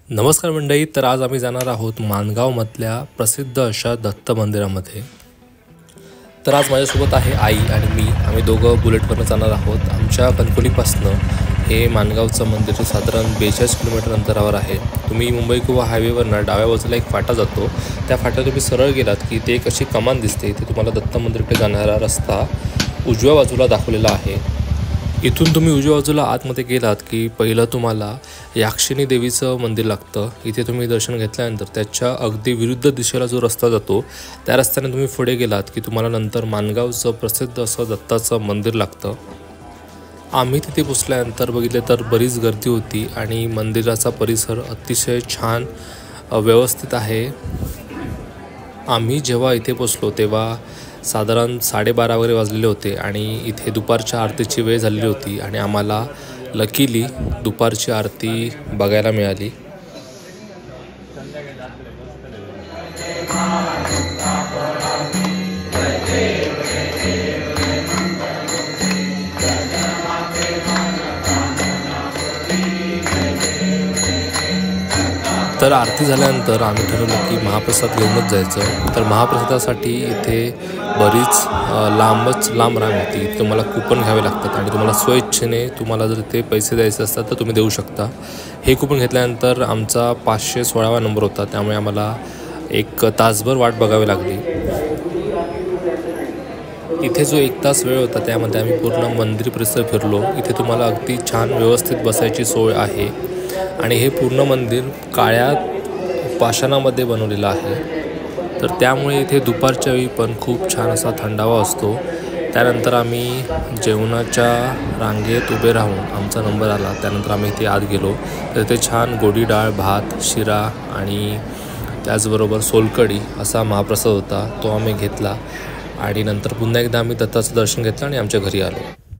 नमस्कार मंडळी. तर आज आम्ही जाणार आहोत माणगावमधल्या प्रसिद्ध अशा दत्त मंदिरामध्ये. तर आज माझ्यासोबत आहे आई आणि मी. आम्ही दोघं बुलेटवरनं जाणार आहोत. आमच्या कणकवलीपासनं हे माणगावचं मंदिर साधारण 42 किलोमीटर अंतरावर आहे. तुम्ही मुंबई गोवा हायवेवरनं डाव्या बाजूला एक फाटा जातो. त्या फाट्यात तुम्ही सरळ गेलात की ते एक अशी कमान दिसते. इथे तुम्हाला दत्त मंदिराकडे जाणारा रस्ता उजव्या बाजूला दाखवलेला आहे. इथून तुम्ही उजव्या बाजूला आतमध्ये गेलात की पहिलं तुम्हाला याक्षिणी देवीचं मंदिर लागतं. इथे तुम्ही दर्शन घेतल्यानंतर त्याच्या अगदी विरुद्ध दिशेला जो रस्ता जातो त्या रस्त्याने तुम्ही पुढे गेलात की तुम्हाला नंतर माणगावचं प्रसिद्ध असं दत्ताचं मंदिर लागतं. आम्ही तिथे पोचल्यानंतर बघितले तर बरीच गर्दी होती आणि मंदिराचा परिसर अतिशय छान व्यवस्थित आहे. आम्ही जेव्हा इथे पोचलो तेव्हा साधारण 12:30 वगैरे वाजलेले होते आणि इथे दुपारच्या आरतीची वेळ झालेली होती आणि आम्हाला लकीली दुपारची आरती बघायला मिळाली. तर आरती झाल्यानंतर आम्ही ठरवलं की महाप्रसाद घेऊनच जायचं. तर महाप्रसादासाठी इथे बरीच लांब रांग होती. तुम्हाला कूपन घ्यावे लागतात आणि तुम्हाला स्वइच्छेने तुम्हाला जर ते पैसे द्यायचे असतात तर तुम्ही देऊ शकता. हे कूपन घेतल्यानंतर आमचा 516वा नंबर होता, त्यामुळे आम्हाला 1 तासभर वाट बघावी लागली. इथे जो 1 तास वेळ होता त्यामध्ये आम्ही पूर्ण मंदिर परिसर फिरलो. इथे तुम्हाला अगदी छान व्यवस्थित बसायची सोय आहे आणि हे पूर्ण मंदिर काळ्या पाषाणामध्ये बनवलेलं आहे. तर त्यामुळे इथे दुपारच्या वेळी पण खूप छान असा थंडावा असतो. त्यानंतर आम्ही जेवणाच्या रांगेत उभे राहून आमचा नंबर आला. त्यानंतर आम्ही इथे आत गेलो तर इथे छान गोडी डाळ, भात, शिरा आणि त्याचबरोबर सोलकढी असा महाप्रसाद होता. तो आम्ही घेतला आणि नंतर पुन्हा एकदा आम्ही दत्ताचं दर्शन घेतलं आणि आमच्या घरी आलो.